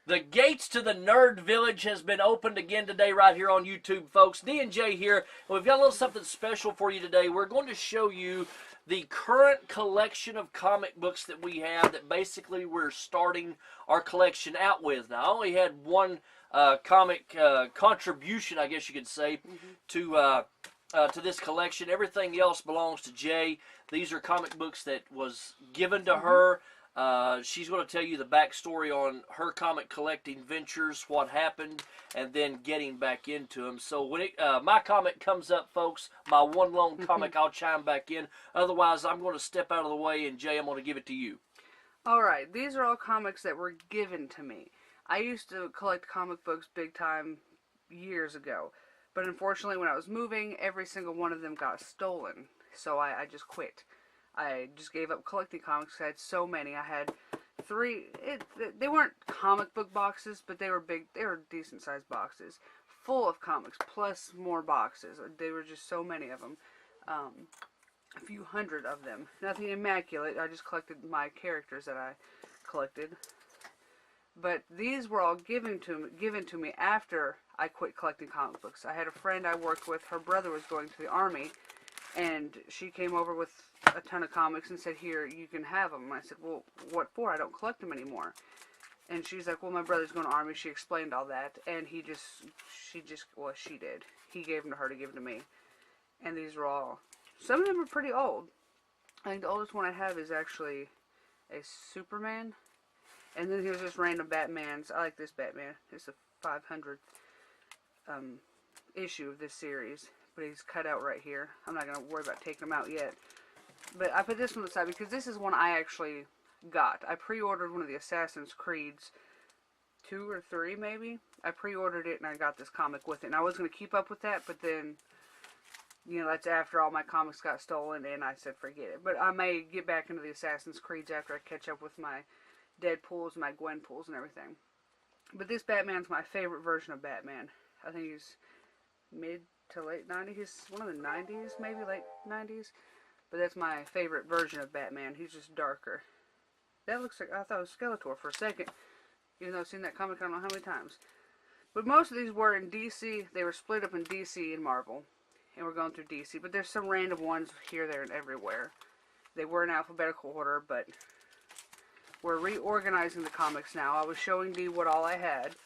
The gates to the Nerd Village has been opened again today right here on YouTube, folks. D&J here. We've got a little something special for you today. We're going to show you the current collection of comic books that we have that basically we're starting our collection out with. Now, I only had one comic contribution, I guess you could say, to this collection. Everything else belongs to Jay. These are comic books that was given to her. She's going to tell you the backstory on her comic collecting ventures, what happened, and then getting back into them. So when my comic comes up, folks, my one lone comic, I'll chime back in. Otherwise, I'm going to step out of the way, and Jay, I'm going to give it to you. All right, these are all comics that were given to me. I used to collect comic books big time years ago, but unfortunately when I was moving, every single one of them got stolen, so I just quit. I just gave up collecting comics. I had so many. I had three. They weren't comic book boxes, but they were big. They were decent sized boxes, full of comics plus more boxes. They were just so many of them, a few hundred of them. Nothing immaculate. I just collected my characters that I collected. But these were all given to me after I quit collecting comic books. I had a friend I worked with. Her brother was going to the army. And she came over with a ton of comics and said, "Here, you can have them." And I said, "Well, what for? I don't collect them anymore." And she's like, "Well, my brother's going to army." She explained all that, and she did. He gave them to her to give them to me. And these are all, some of them are pretty old. I think the oldest one I have is actually a Superman. And then here's just random Batmans. I like this Batman. It's the 500th issue of this series. But he's cut out right here. I'm not going to worry about taking him out yet. But I put this one aside because this is one I actually got. I pre-ordered one of the Assassin's Creeds, 2 or 3 maybe. I pre-ordered it and I got this comic with it. And I was going to keep up with that, but then, you know, that's after all my comics got stolen and I said forget it. But I may get back into the Assassin's Creeds after I catch up with my Deadpools and my Gwenpools and everything. But this Batman's my favorite version of Batman. I think he's mid to late 90s. He's one of the 90s, maybe late 90s. But that's my favorite version of Batman. He's just darker. That looks like, I thought it was Skeletor for a second. Even though I've seen that comic I don't know how many times. But most of these were in DC. They were split up in DC and Marvel. And we're going through DC. But there's some random ones here, there, and everywhere. They were in alphabetical order, but we're reorganizing the comics now. I was showing Dee what all I had.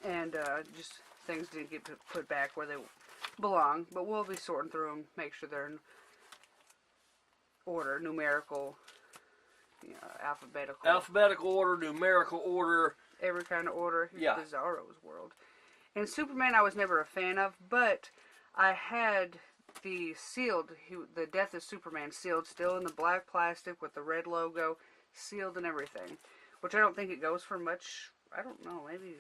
And just things didn't get put back where they belong, but we'll be sorting through them, make sure they're in order, numerical, alphabetical. Alphabetical order, numerical order. Every kind of order. Yeah. Bizarro's world. And Superman I was never a fan of, but I had the sealed, the Death of Superman sealed, still in the black plastic with the red logo, sealed and everything. Which I don't think it goes for much, I don't know, maybe.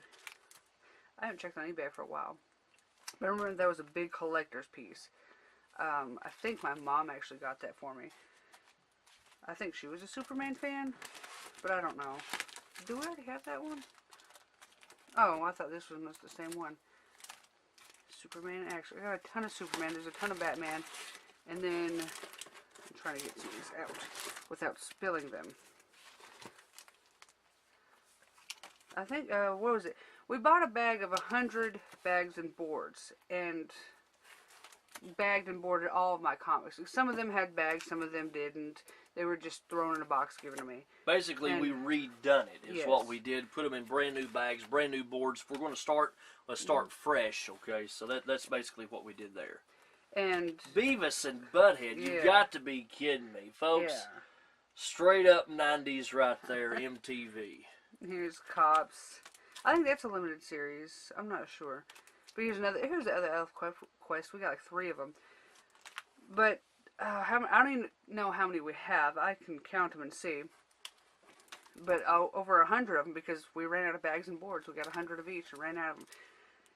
I haven't checked on eBay for a while. But I remember that was a big collector's piece. I think my mom actually got that for me. I think she was a Superman fan, but I don't know. Do I already have that one? Oh, I thought this was the same one. Superman, actually. I got a ton of Superman. There's a ton of Batman. And then, I'm trying to get some of these out without spilling them. I think, what was it? We bought a bag of 100 bags and boards, and bagged and boarded all of my comics. Some of them had bags, some of them didn't. They were just thrown in a box given to me. Basically, we redone it, is what we did. Put them in brand new bags, brand new boards. If we're going to start, let's start fresh, okay? So that's basically what we did there. And Beavis and Butthead, you got to be kidding me, folks. Yeah. Straight up 90s right there, MTV. Here's Cops. I think that's a limited series. I'm not sure. But here's the other Elf Quest. We got like 3 of them. But I don't even know how many we have. I can count them and see. But over 100 of them because we ran out of bags and boards. We got 100 of each and ran out of them.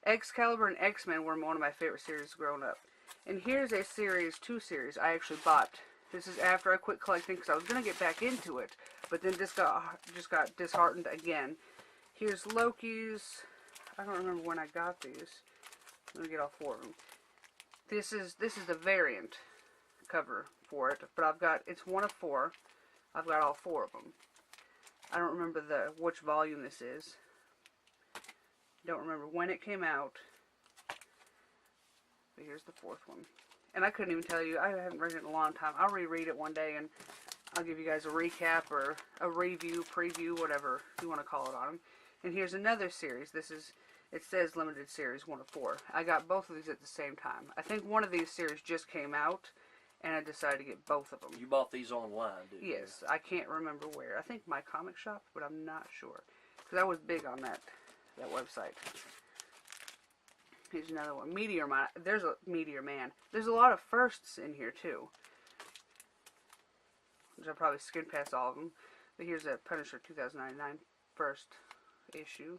Excalibur and X-Men were one of my favorite series growing up. And here's a series, 2 series I actually bought. This is after I quit collecting because I was going to get back into it. But then just got disheartened again. Here's Loki's. I don't remember when I got these. Let me get all 4 of them. This is the variant cover for it, but it's one of 4. I've got all 4 of them. I don't remember which volume this is. Don't remember when it came out. But here's the 4th one. And I couldn't even tell you. I haven't read it in a long time. I'll reread it one day and I'll give you guys a recap or a review, preview, whatever you want to call it on them. And here's another series. It says limited series 1 of 4. I got both of these at the same time. I think one of these series just came out and I decided to get both of them. You bought these online, didn't you? Yes, I can't remember where. I think my comic shop, but I'm not sure. Because I was big on that website. Here's another one. Meteor Man. There's a Meteor Man. There's a lot of firsts in here, too. Which I'll probably skim past all of them. But here's a Punisher 2099 first issue.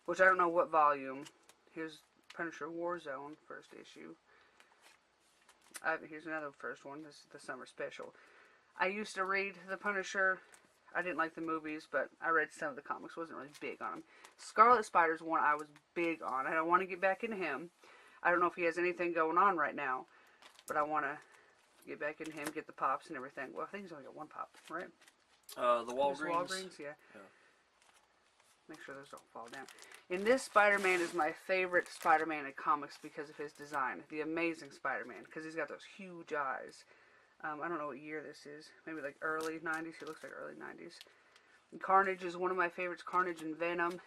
Which I don't know what volume. Here's Punisher Warzone first issue. Here's another first one. This is the summer special. I used to read the Punisher. I didn't like the movies, but I read some of the comics. Wasn't really big on them. Scarlet Spider's one I was big on. I don't want to get back into him. I don't know if he has anything going on right now, but I want to get back into him, get the pops and everything. Well, I think he's only got one pop, right? The Walgreens. Walgreens, yeah. Make sure those don't fall down. And this Spider-Man is my favorite Spider-Man in comics because of his design. The Amazing Spider-Man, because he's got those huge eyes. I don't know what year this is. Maybe like early 90s. He looks like early 90s. And Carnage is one of my favorites. Carnage and Venom.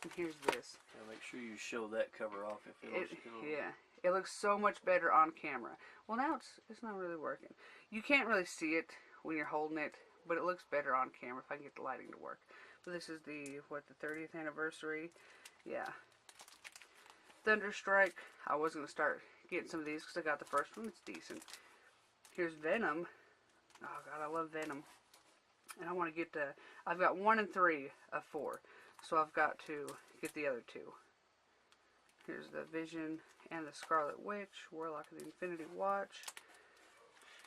And here's this. Yeah, make sure you show that cover off if it looks good. Yeah. It looks so much better on camera. Well, now it's not really working. You can't really see it when you're holding it, but it looks better on camera if I can get the lighting to work. But this is the 30th anniversary. Yeah. Thunderstrike. I was going to start getting some of these because I got the first one. It's decent. Here's Venom. Oh, God, I love Venom. And I want to get to... I've got 1 and 3 of 4. So I've got to get the other 2. Here's the Vision and the Scarlet Witch. Warlock of the Infinity Watch.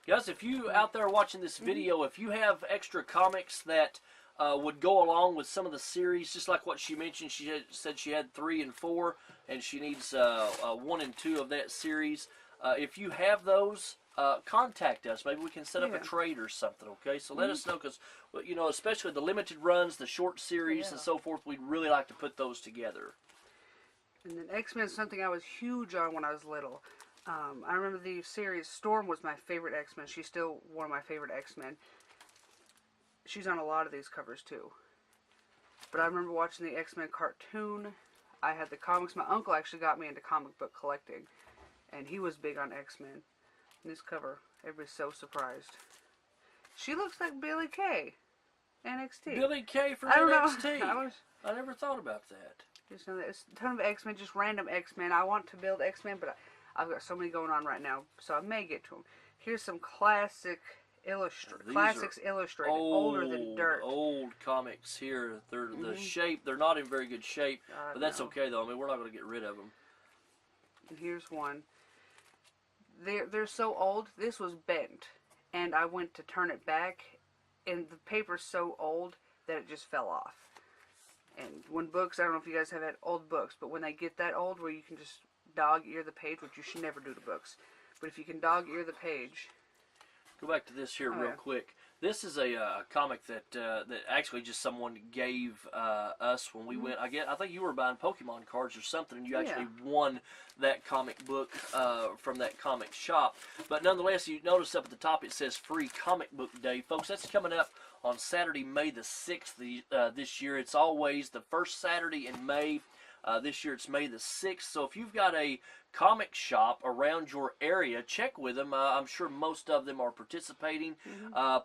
Guys, if you out there watching this video, if you have extra comics that would go along with some of the series, just like what she mentioned, said she had 3 and 4, and she needs 1 and 2 of that series. If you have those, contact us. Maybe we can set up a trade or something, okay? So let us know, because, you know, especially the limited runs, the short series, and so forth, we'd really like to put those together. And then X-Men is something I was huge on when I was little. I remember the series, Storm was my favorite X-Men. She's still one of my favorite X-Men. She's on a lot of these covers, too. But I remember watching the X-Men cartoon. I had the comics. My uncle actually got me into comic book collecting. And he was big on X-Men. And this cover, everybody's so surprised. She looks like Billy Kay. NXT. Billy Kay from I don't NXT. know. I never thought about that. Just a ton of X-Men, just random X-Men. I want to build X-Men, but I've got so many going on right now, so I may get to them. Here's some classics illustrated, older than dirt. Old comics here. They're the shape. They're not in very good shape, but that's okay though. I mean, we're not going to get rid of them. And here's one. They're so old. This was bent, and I went to turn it back, and the paper's so old that it just fell off. And when books, I don't know if you guys have had old books, but when they get that old where you can just dog ear the page, which you should never do to books, but if you can dog ear the page. Go back to this here real quick. This is a comic that actually just someone gave us when we went. I think you were buying Pokemon cards or something, and you actually won that comic book from that comic shop. But nonetheless, you notice up at the top it says Free Comic Book Day, folks. That's coming up on Saturday, May the 6th this year. It's always the first Saturday in May. This year it's May the 6th. So if you've got a comic shop around your area, check with them. I'm sure most of them are participating.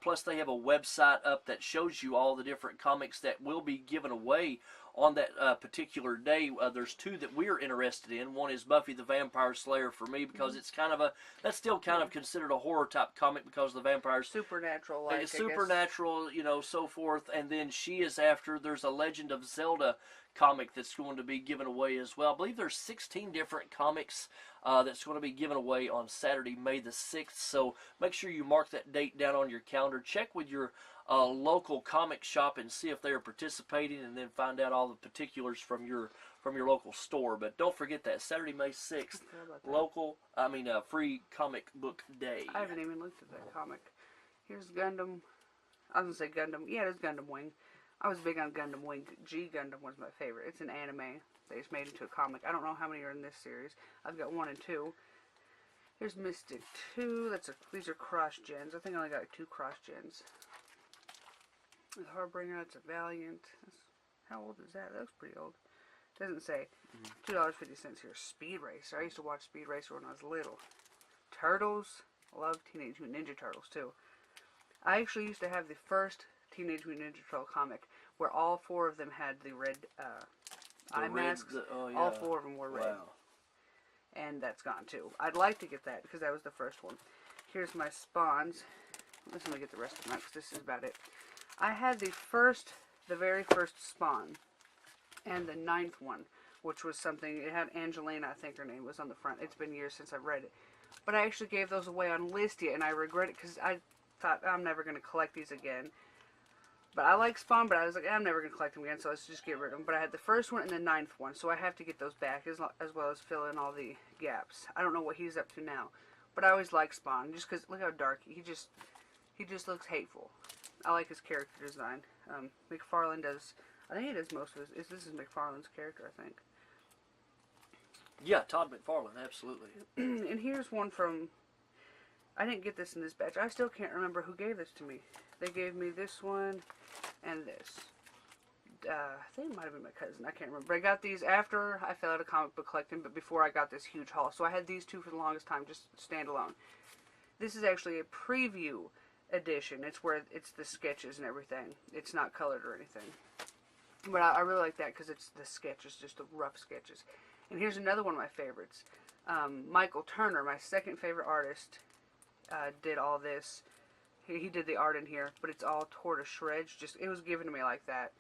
Plus they have a website up that shows you all the different comics that will be given away on that particular day. There's 2 that we're interested in. One is Buffy the Vampire Slayer for me, because it's kind of that's still kind of considered a horror type comic because the vampires supernatural, like supernatural, you know, so forth. And then she is after. There's a Legend of Zelda comic that's going to be given away as well. I believe there's 16 different comics that's going to be given away on Saturday, May the 6th. So make sure you mark that date down on your calendar. Check with your local comic shop and see if they are participating, and then find out all the particulars from your local store. But don't forget that Saturday, May 6th, Free Comic Book Day. I haven't even looked at that comic. Here's Gundam. I was going to say Gundam. Yeah, it is Gundam Wing. I was big on Gundam Wing. G Gundam was my favorite. It's an anime. They just made it into a comic. I don't know how many are in this series. I've got 1 and 2. Here's Mystic 2. These are cross gens. I think I only got like 2 cross gens. The Harbinger, that's a Valiant. How old is that? That looks pretty old. Doesn't say. $2.50 here. Speed Racer. I used to watch Speed Racer when I was little. Turtles. I love Teenage Mutant Ninja Turtles too. I actually used to have the first Teenage Mutant Ninja Turtle comic where all 4 of them had the red eye masks. All 4 of them were red. Wow. And that's gone too. I'd like to get that because that was the first one. Here's my spawns. Let me get the rest of them out because this is about it. I had the very first spawn and the 9th one, which was something, it had Angelina, I think her name was on the front. It's been years since I've read it. But I actually gave those away on Listia, and I regret it because I thought I'm never going to collect these again. But I like Spawn, but I was like, I'm never going to collect them again, so let's just get rid of them. But I had the first one and the 9th one, so I have to get those back, as well as fill in all the gaps. I don't know what he's up to now, but I always like Spawn, just because, look how dark, he just looks hateful. I like his character design. McFarlane does, I think he does most of his, this is McFarlane's character, I think. Yeah, Todd McFarlane, absolutely. And here's one from, I didn't get this in this batch. I still can't remember who gave this to me. They gave me this one and this. I think it might have been my cousin. I can't remember. But I got these after I fell out of comic book collecting, but before I got this huge haul. So I had these 2 for the longest time, just standalone. This is actually a preview edition. It's where it's the sketches and everything. It's not colored or anything. But I really like that because it's the sketches, just the rough sketches. And here's another one of my favorites. Michael Turner, my second favorite artist, did all this. He did the art in here, but it's all tore to shreds. Just, it was given to me like that.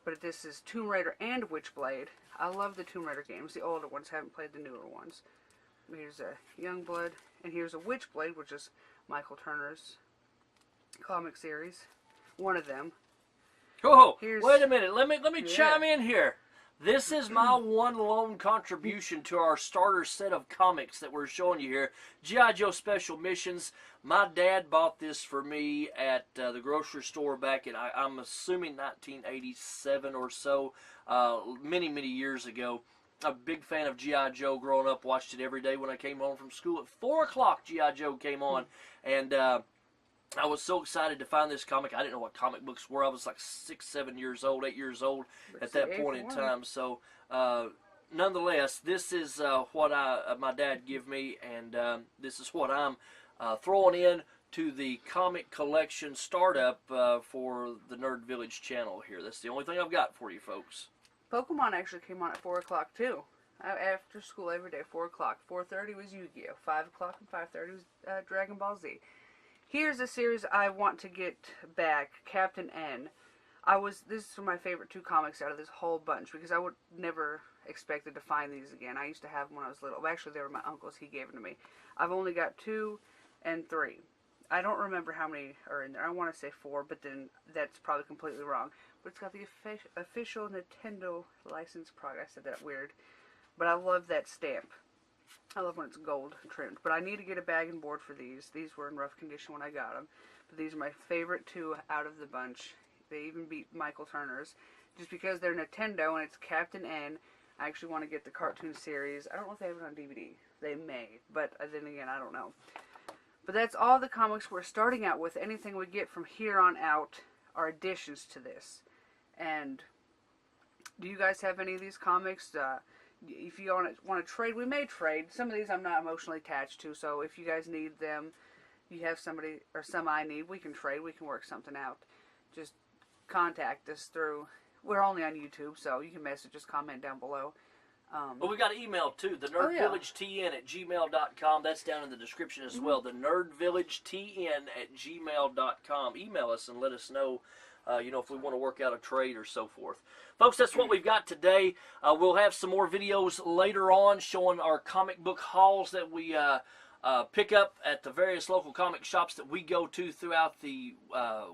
But this is Tomb Raider and Witchblade. I love the Tomb Raider games, the older ones. Haven't played the newer ones. Here's a Youngblood, and here's a Witchblade, which is Michael Turner's comic series. One of them. Oh, wait a minute. Let me chime in here. This is my one lone contribution to our starter set of comics that we're showing you here. G.I. Joe Special Missions. My dad bought this for me at the grocery store back in, I'm assuming 1987 or so, many, many years ago. I'm a big fan of G.I. Joe growing up. Watched it every day when I came home from school. At 4 o'clock, G.I. Joe came on. And I was so excited to find this comic. I didn't know what comic books were. I was like 6, 7 years old, 8 years old at that point in time. So, nonetheless, this is what my dad gave me, and this is what I'm throwing in to the comic collection startup for the Nerd Village channel here. That's the only thing I've got for you folks. Pokemon actually came on at 4 o'clock too. After school every day, 4 o'clock. 4:30 was Yu-Gi-Oh! 5 o'clock and 5:30 was Dragon Ball Z. Here's a series I want to get back, Captain N. This is my favorite 2 comics out of this whole bunch because I would never expected to find these again. I used to have them when I was little. Well, actually, they were my uncle's. He gave them to me. I've only got 2 and 3. I don't remember how many are in there. I want to say 4, but then that's probably completely wrong. But it's got the official Nintendo licensed product. I said that weird. But I love that stamp. I love when it's gold trimmed. But I need to get a bag and board for these. These were in rough condition when I got them. But these are my favorite 2 out of the bunch. They even beat Michael Turner's. Just because they're Nintendo and it's Captain N. I actually want to get the cartoon series. I don't know if they have it on DVD. They may. But then again, I don't know. But that's all the comics we're starting out with. Anything we get from here on out are additions to this. And do you guys have any of these comics? If you want to trade, we may trade. Some of these I'm not emotionally attached to, so if you guys need them, you have somebody or some I need, we can trade. We can work something out. Just contact us through. We're only on YouTube, so you can message us, comment down below. Well, we got an email too, the nerdvillagetn@gmail.com. That's down in the description as well. The nerdvillagetn@gmail.com. Email us and let us know. If we want to work out a trade or so forth. Folks, that's what we've got today. We'll have some more videos later on showing our comic book hauls that we pick up at the various local comic shops that we go to throughout the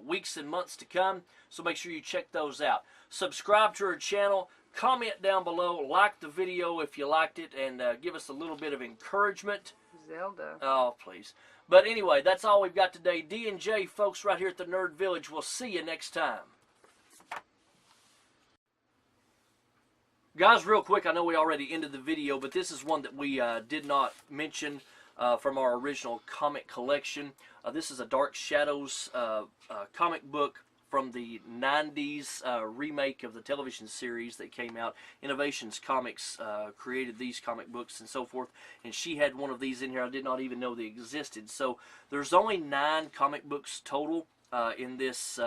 weeks and months to come. So make sure you check those out. Subscribe to our channel. Comment down below. Like the video if you liked it. And give us a little bit of encouragement. Zelda. Oh, please. But anyway, that's all we've got today. D&J, folks, right here at the Nerd Village. We'll see you next time. Guys, real quick, I know we already ended the video, but this is one that we did not mention from our original comic collection. This is a Dark Shadows comic book from the 90s remake of the television series that came out. Innovations Comics created these comic books and so forth, and she had one of these in here. I did not even know they existed. So there's only 9 comic books total in this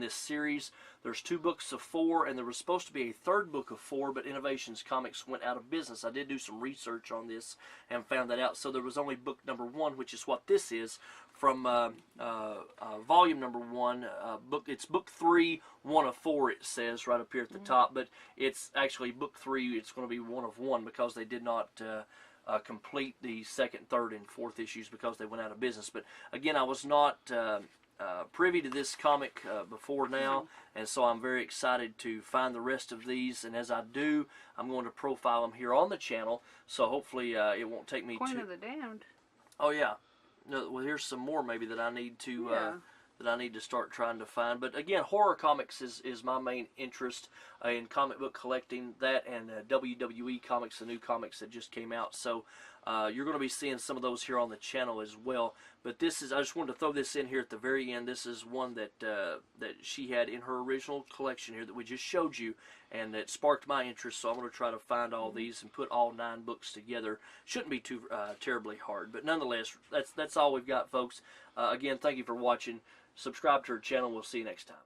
series. There's 2 books of 4, and there was supposed to be a 3rd book of 4, but Innovations Comics went out of business. I did do some research on this and found that out. So there was only book number 1, which is what this is, from volume number 1. It's book 3, 1 of 4. It says right up here at the top, but it's actually book 3. It's going to be 1 of 1 because they did not complete the 2nd, 3rd, and 4th issues because they went out of business. But again, I was not privy to this comic before now, and so I'm very excited to find the rest of these, and as I do, I'm going to profile them here on the channel, so hopefully it won't take me Queen of the Damned. Oh yeah. No, well, here's some more maybe that I need to start trying to find. But again, horror comics is my main interest in comic book collecting. That and WWE comics, the new comics that just came out. So you're going to be seeing some of those here on the channel as well. But this is, I just wanted to throw this in here at the very end. This is one that that she had in her original collection here that we just showed you, and it sparked my interest. So I'm going to try to find all these and put all 9 books together. Shouldn't be too terribly hard, but nonetheless, that's all we've got, folks. Again, thank you for watching. Subscribe to our channel. We'll see you next time.